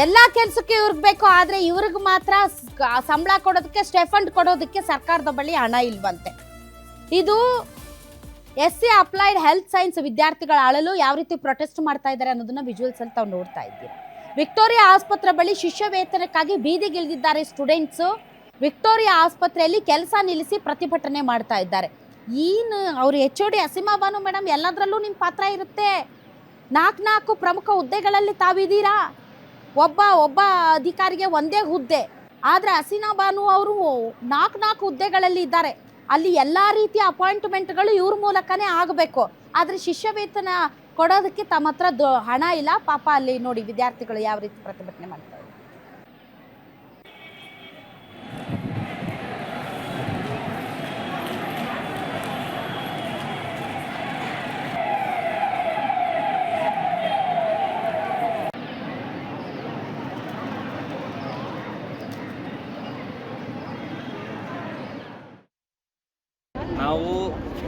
ಎಲ್ಲ ಕೆಲಸಕ್ಕೆ ಇವ್ರಿಗೆ ಬೇಕು, ಆದರೆ ಇವ್ರಿಗೆ ಮಾತ್ರ ಸಂಬಳ ಕೊಡೋದಕ್ಕೆ, ಸ್ಟೆಫಂಡ್ ಕೊಡೋದಕ್ಕೆ ಸರ್ಕಾರದ ಬಳಿ ಹಣ ಇಲ್ವಂತೆ. ಇದು SC ಅಪ್ಲೈಡ್ ಹೆಲ್ತ್ ಸೈನ್ಸ್ ವಿದ್ಯಾರ್ಥಿಗಳ ಅಳಲು ಯಾವ ರೀತಿ ಪ್ರೊಟೆಸ್ಟ್ ಮಾಡ್ತಾ ಇದ್ದಾರೆ ಅನ್ನೋದನ್ನ ವಿಜುವಲ್ಸ್ ಅಲ್ಲಿ ತಾವು ನೋಡ್ತಾ ಇದ್ದೀರಾ. ವಿಕ್ಟೋರಿಯಾ ಆಸ್ಪತ್ರೆ ಬಳಿ ಶಿಷ್ಯ ವೇತನಕ್ಕಾಗಿ ಬೀದಿಗಿಳಿದಿದ್ದಾರೆ ಸ್ಟೂಡೆಂಟ್ಸು. ವಿಕ್ಟೋರಿಯಾ ಆಸ್ಪತ್ರೆಯಲ್ಲಿ ಕೆಲಸ ನಿಲ್ಲಿಸಿ ಪ್ರತಿಭಟನೆ ಮಾಡ್ತಾ ಇದ್ದಾರೆ. ಅವರು HOD ಅಸೀಮಾ ಬಾನು ಮೇಡಮ್, ಎಲ್ಲದರಲ್ಲೂ ನಿಮ್ಮ ಪಾತ್ರ ಇರುತ್ತೆ. 4 ಪ್ರಮುಖ ಹುದ್ದೆಗಳಲ್ಲಿ ತಾವಿದ್ದೀರಾ. ಒಬ್ಬ ಅಧಿಕಾರಿಗೆ ಒಂದೇ ಹುದ್ದೆ, ಆದರೆ ಅಸೀಮಾ ಬಾನು ಅವರು 4 ಹುದ್ದೆಗಳಲ್ಲಿ ಇದ್ದಾರೆ. ಅಲ್ಲಿ ಎಲ್ಲ ರೀತಿಯ ಅಪಾಯಿಂಟ್ಮೆಂಟ್ಗಳು ಇವ್ರ ಮೂಲಕನೇ ಆಗಬೇಕು. ಆದರೆ ಶಿಷ್ಯ ವೇತನ ಕೊಡೋದಕ್ಕೆ ತಮ್ಮ ಹತ್ರ ಹಣ ಇಲ್ಲ. ಪಾಪ ಅಲ್ಲಿ ನೋಡಿ ವಿದ್ಯಾರ್ಥಿಗಳು ಯಾವ ರೀತಿ ಪ್ರತಿಭಟನೆ ಮಾಡ್ತಾರೆ. ನಾವು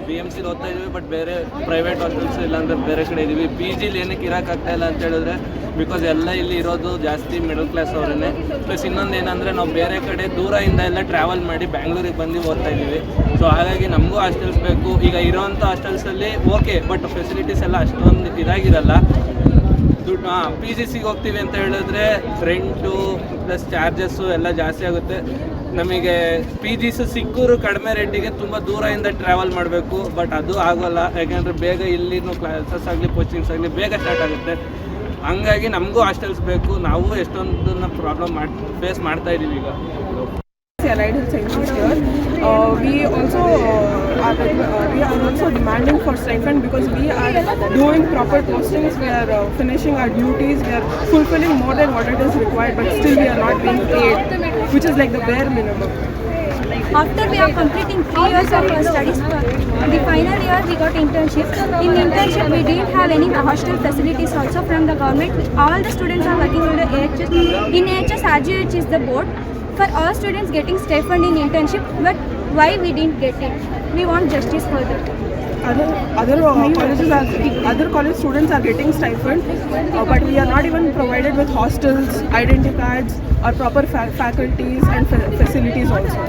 BMC ಓದ್ತಾ ಇದೀವಿ, ಬಟ್ ಬೇರೆ ಪ್ರೈವೇಟ್ ಹಾಸ್ಟೆಲ್ಸ್ ಇಲ್ಲಾಂದ್ರೆ ಬೇರೆ ಕಡೆ ಇದೀವಿ. PG ಏನಕ್ಕೆ ಇರೋಕ್ಕಾಗ್ತಾ ಇಲ್ಲ ಅಂತ ಹೇಳಿದ್ರೆ ಬಿಕಾಸ್ ಎಲ್ಲ ಇಲ್ಲಿ ಇರೋದು ಜಾಸ್ತಿ ಮಿಡಲ್ ಕ್ಲಾಸ್ ಅವರೇ. ಪ್ಲಸ್ ಇನ್ನೊಂದು ಏನಂದರೆ ನಾವು ಬೇರೆ ಕಡೆ ದೂರದಿಂದ ಎಲ್ಲ ಟ್ರಾವೆಲ್ ಮಾಡಿ ಬ್ಯಾಂಗ್ಳೂರಿಗೆ ಬಂದು ಓದ್ತಾ ಇದ್ದೀವಿ. ಸೊ ಹಾಗಾಗಿ ನಮಗೂ ಹಾಸ್ಟೆಲ್ಸ್ ಬೇಕು. ಈಗ ಇರೋವಂಥ ಹಾಸ್ಟೆಲ್ಸಲ್ಲಿ ಓಕೆ, ಬಟ್ ಫೆಸಿಲಿಟೀಸ್ ಎಲ್ಲ ಅಷ್ಟೊಂದು ಇದಾಗಿರಲ್ಲ. ದುಡ್ಡು PGCಗೆ ಹೋಗ್ತೀವಿ ಅಂತ ಹೇಳಿದ್ರೆ ರೆಂಟು ಪ್ಲಸ್ ಚಾರ್ಜಸ್ಸು ಎಲ್ಲ ಜಾಸ್ತಿ ಆಗುತ್ತೆ. ನಮಗೆ PGs ಸಿಕ್ಕೂರು ಕಡಿಮೆ ರೇಟಿಗೆ ತುಂಬ ದೂರದಿಂದ ಟ್ರಾವೆಲ್ ಮಾಡಬೇಕು, ಬಟ್ ಅದು ಆಗೋಲ್ಲ. ಯಾಕೆಂದರೆ ಬೇಗ ಇಲ್ಲಿನೂ ಕ್ಲಾಸಸ್ ಆಗಲಿ ಕೋಚಿಂಗ್ಸ್ ಆಗಲಿ ಬೇಗ ಸ್ಟಾರ್ಟ್ ಆಗುತ್ತೆ. ಹಂಗಾಗಿ ನಮಗೂ ಹಾಸ್ಟೆಲ್ಸ್ ಬೇಕು. ನಾವು ಎಷ್ಟೊಂದನ್ನು ಪ್ರಾಬ್ಲಮ್ ಫೇಸ್ ಮಾಡ್ತಾ ಇದ್ದೀವಿ ಈಗ. Allied Health Sciences here. We are also demanding for stipend because we are doing proper postings. We are finishing our duties. We are fulfilling more than what it is required, but still we are not being paid, which is like the bare minimum. After we are completing 3 years of our studies, the final year we got internship. In internship we didn't have any hostel facilities also from the government. All the students are working under AHS. In AHS, RGH is the board. For all students getting stipend in internship, but why we didn't get it? We want justice for that. Other college students are getting stipend, but we are not even provided with hostels, identity cards, or proper faculties and facilities also.